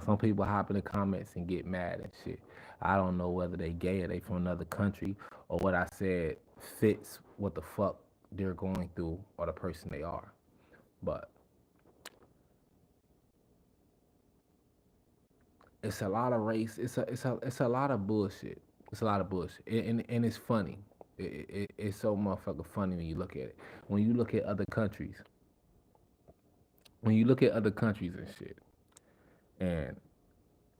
Some people hop in the comments and get mad and shit. I don't know whether they gay or they from another country or what I said fits what the fuck they're going through or the person they are. But it's a lot of race. It's a lot of bullshit. It's a lot of bullshit, and it's funny. It's so motherfucking funny when you look at it. When you look at other countries, when you look at other countries and shit, and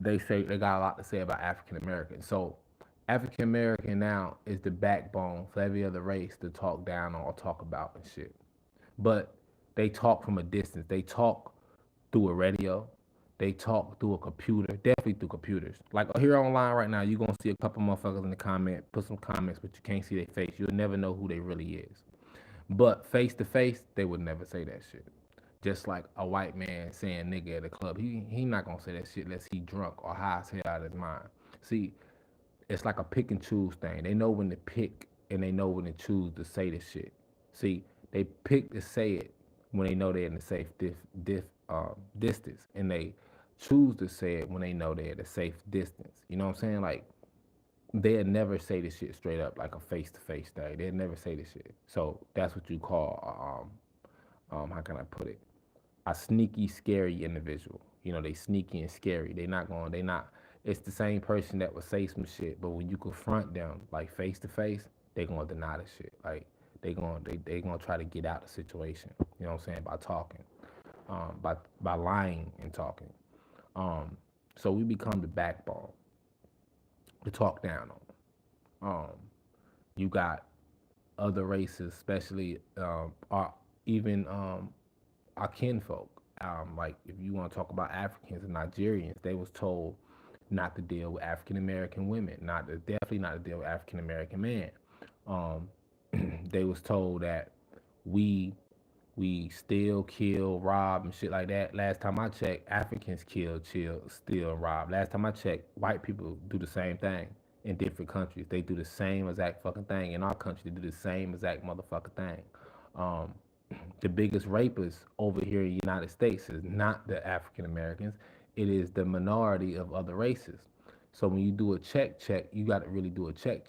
they say they got a lot to say about African Americans. So African American now is the backbone for every other race to talk down on or talk about and shit. But they talk from a distance. They talk through a radio. They talk through a computer, definitely through computers. Like here online right now, you're gonna see a couple motherfuckers in the comment, put some comments, but you can't see their face. You'll never know who they really is. But face to face, they would never say that shit. Just like a white man saying nigga at a club, he not gonna say that shit unless he drunk or high as hell out of his mind. See, it's like a pick and choose thing. They know when to pick and they know when to choose to say this shit. See, they pick to say it when they know they're in a safe distance, and they choose to say it when they know they're at a safe distance. You know what I'm saying? Like they'd never say this shit straight up like a face to face thing. They'd never say this shit. So that's what you call how can I put it? A sneaky, scary individual. They sneaky and scary. They not it's the same person that would say some shit, but when you confront them like face to face, they gonna deny the shit. Like they gonna try to get out the situation. You know what I'm saying? By talking. By lying and talking. Um so we become the backbone to talk down on. You got other races, especially our even our kinfolk. Like if you want to talk about Africans and Nigerians, they was told not to deal with African American women, definitely not to deal with African American men. Um, they was told that we we steal, kill, rob, and shit like that. Last time I checked, Africans kill, chill, steal, and rob. Last time I checked, white people do the same thing in different countries. They do the same exact fucking thing. In our country, they do the same exact motherfucking thing. Um, the biggest rapists over here in the United States is not the African Americans. It is the minority of other races. So when you do a check, you got to really do a check.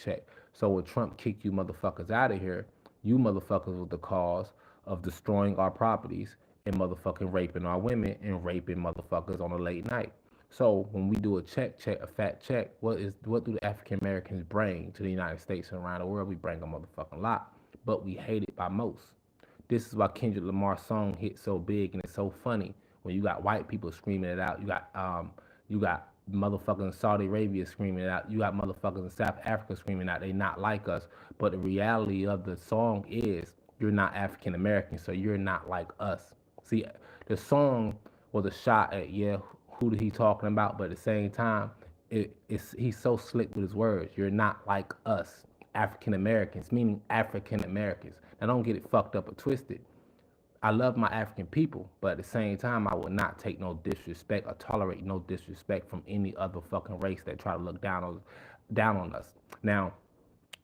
So when Trump kicked you motherfuckers out of here, you motherfuckers was the cause of destroying our properties and motherfucking raping our women and raping motherfuckers on a late night. So when we do a a fact check, what do the African Americans bring to the United States and around the world? We bring a motherfucking lot, but we hate it by most. This is why Kendrick Lamar's song hit so big and it's so funny when you got white people screaming it out. You got motherfuckers in Saudi Arabia screaming it out. You got motherfuckers in South Africa screaming out they not like us. But the reality of the song is you're not African American, so you're not like us. See, the song was a shot at who he talking about, but at the same time, he's so slick with his words. You're not like us, African Americans, meaning African Americans. Now don't get it fucked up or twisted. I love my African people, but at the same time, I will not take no disrespect or tolerate no disrespect from any other fucking race that try to look down on us. Now,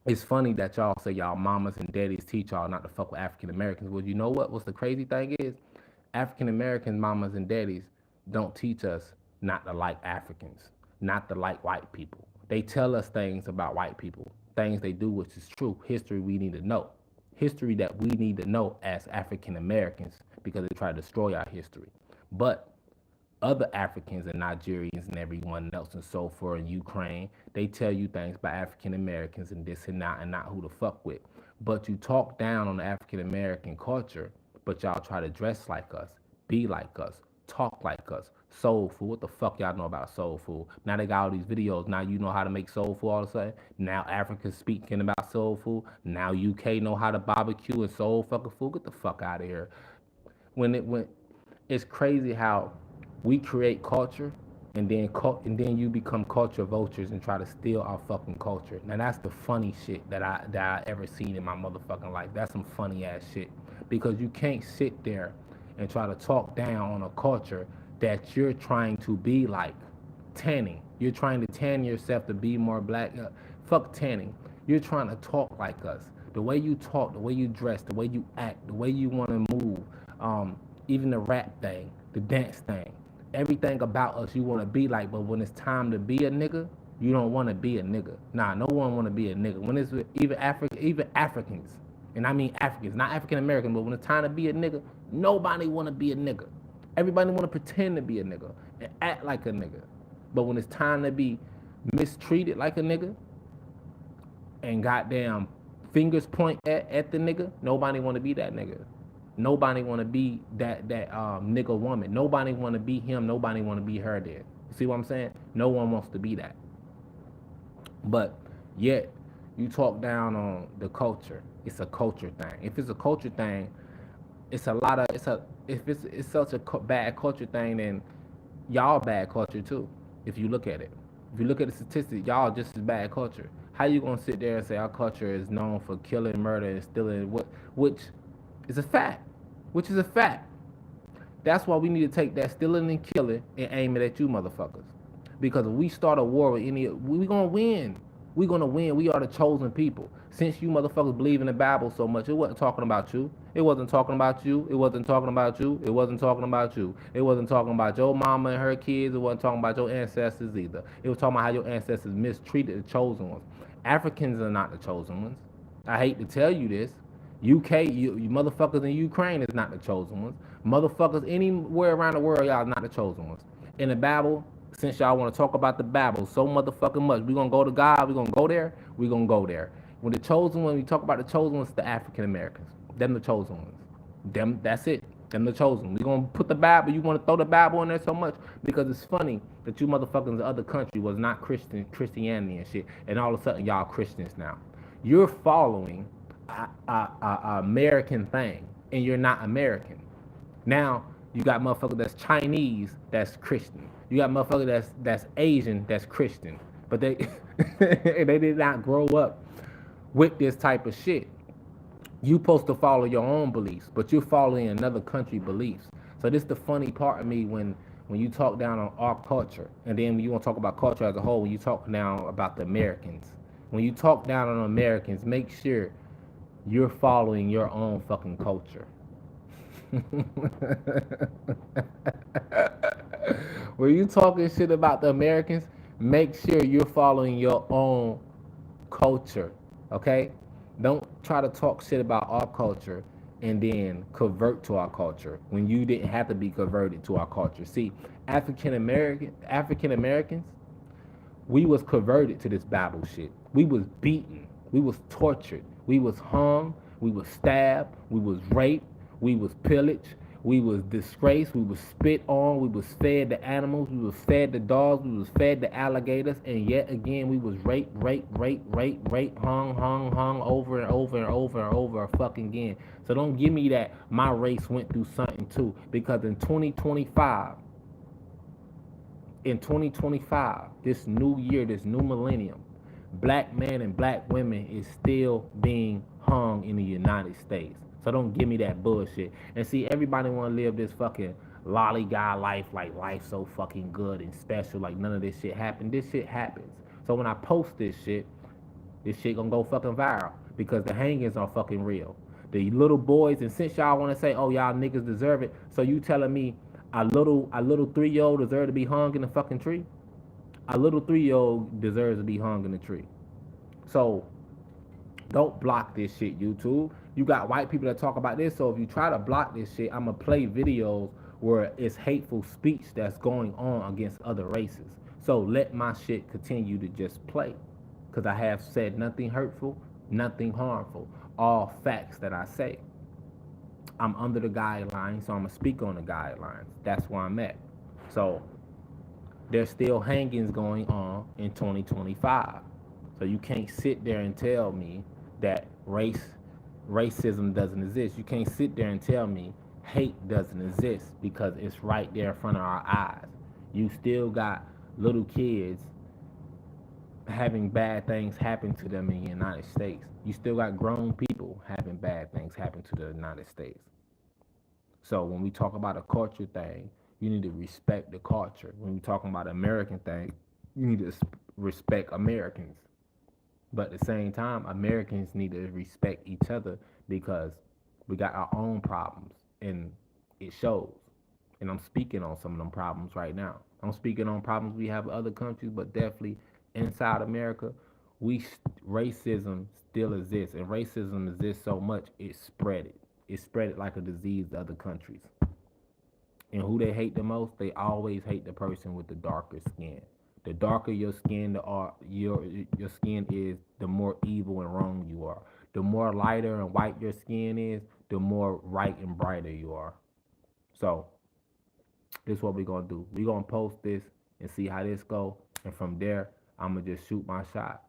it's funny that y'all say y'all mamas and daddies teach y'all not to fuck with African Americans. Well, you know what? What's the crazy thing is, African American mamas and daddies don't teach us not to like Africans, not to like white people. They tell us things about white people, things they do, which is true. History we need to know. History that we need to know as African Americans because they try to destroy our history. But other Africans and Nigerians and everyone else and so forth in Ukraine, they tell you things about African Americans and this and not who to fuck with. But you talk down on the African American culture, but y'all try to dress like us, be like us, talk like us. Soul food. What the fuck y'all know about soul food? Now they got all these videos. Now you know how to make soul food all of a sudden. Now Africans speaking about soul food. Now UK know how to barbecue and soul fucking food. Get the fuck out of here. When it's crazy how we create culture and then you become culture vultures and try to steal our fucking culture. Now that's the funny shit that I ever seen in my motherfucking life. That's some funny ass shit because you can't sit there and try to talk down on a culture that you're trying to be like tanning. You're trying to tan yourself to be more black. Fuck tanning. You're trying to talk like us. The way you talk, the way you dress, the way you act, the way you want to move, even the rap thing, the dance thing. Everything about us you want to be like, but when it's time to be a nigga, you don't want to be a nigga. Nah, no one want to be a nigga. When it's even Africans, and I mean Africans, not African Americans, but when it's time to be a nigga, nobody want to be a nigga. Everybody want to pretend to be a nigga and act like a nigga. But when it's time to be mistreated like a nigga and goddamn fingers point at the nigga, nobody want to be that nigga. Nobody want to be that nigga woman. Nobody want to be him. Nobody want to be her. There, see what I'm saying? No one wants to be that. But yet, you talk down on the culture. It's a culture thing. If it's a culture thing, it's a lot of it's a if it's such a bad culture thing, then y'all bad culture too. If you look at it, if you look at the statistics, y'all just as bad culture. How you gonna sit there and say our culture is known for killing, murder, and stealing? Which is a fact. Which is a fact. That's why we need to take that stealing and killing and aim it at you motherfuckers. Because if we start a war with any, we gonna win. We gonna win. We are the chosen people. Since you motherfuckers believe in the Bible so much, it wasn't talking about you. It wasn't talking about you. It wasn't talking about you. It wasn't talking about you. It wasn't talking about your mama and her kids. It wasn't talking about your ancestors either. It was talking about how your ancestors mistreated the chosen ones. Africans are not the chosen ones. I hate to tell you this. UK, you motherfuckers in Ukraine is not the chosen ones. Motherfuckers anywhere around the world, y'all not the chosen ones. In the Bible, since y'all want to talk about the Bible so motherfucking much, we gonna go to God, we gonna go there, we gonna go there. When the chosen one, we talk about the chosen ones, the African Americans. Them the chosen ones. Them, that's it. Them the chosen. We gonna put the Bible, you wanna throw the Bible in there so much because it's funny that you motherfuckers in the other country was not Christianity and shit, and all of a sudden y'all Christians now. You're following a American thing, and you're not American. Now you got motherfucker that's Chinese that's Christian. You got motherfucker that's Asian that's Christian, but they they did not grow up with this type of shit. You supposed to follow your own beliefs, but you're following another country beliefs. So this is the funny part of me when you talk down on our culture, and then when you want to talk about culture as a whole, when you talk now about the Americans, when you talk down on Americans, make sure you're following your own fucking culture. When you talking shit about the Americans, make sure you're following your own culture. Okay? Don't try to talk shit about our culture and then convert to our culture when you didn't have to be converted to our culture. See, African Americans, we was converted to this Bible shit. We was beaten. We was tortured. We was hung. We was stabbed. We was raped. We was pillaged. We was disgraced. We was spit on. We was fed to animals. We was fed to dogs. We was fed to alligators. And yet again, we was raped, hung over and over and over and over fucking again. So don't give me that my race went through something too. Because in 2025, this new year, this new millennium, black men and black women is still being hung in the United States. So don't give me that bullshit. And see, everybody want to live this fucking lollygag life, like life so fucking good and special, like none of this shit happened. This shit happens. So when I post this shit gonna go fucking viral because the hangings are fucking real. The little boys, and since y'all want to say, oh y'all niggas deserve it, so you telling me a little 3-year-old deserve to be hung in the fucking tree? A little 3-year-old deserves to be hung in the tree. So don't block this shit, YouTube. You got white people that talk about this, so if you try to block this shit, I'm gonna play videos where it's hateful speech that's going on against other races. So let my shit continue to just play. Because I have said nothing hurtful, nothing harmful. All facts that I say. I'm under the guidelines, so I'm gonna speak on the guidelines. That's where I'm at. So there's still hangings going on in 2025. So you can't sit there and tell me that racism doesn't exist. You can't sit there and tell me hate doesn't exist because it's right there in front of our eyes. You still got little kids having bad things happen to them in the United States. You still got grown people having bad things happen to the United States. So when we talk about a culture thing, you need to respect the culture. When we talking about an American thing, you need to respect Americans. But at the same time, Americans need to respect each other because we got our own problems and it shows. And I'm speaking on some of them problems right now. I'm speaking on problems we have in other countries, but definitely inside America, we racism still exists, and racism exists so much it spread it. It spread it like a disease to other countries. And who they hate the most? They always hate the person with the darker skin. The darker your skin, your skin is, the more evil and wrong you are. The more lighter and white your skin is, the more right and brighter you are. So this is what we're gonna do. We're gonna post this and see how this go. And from there, I'ma just shoot my shot.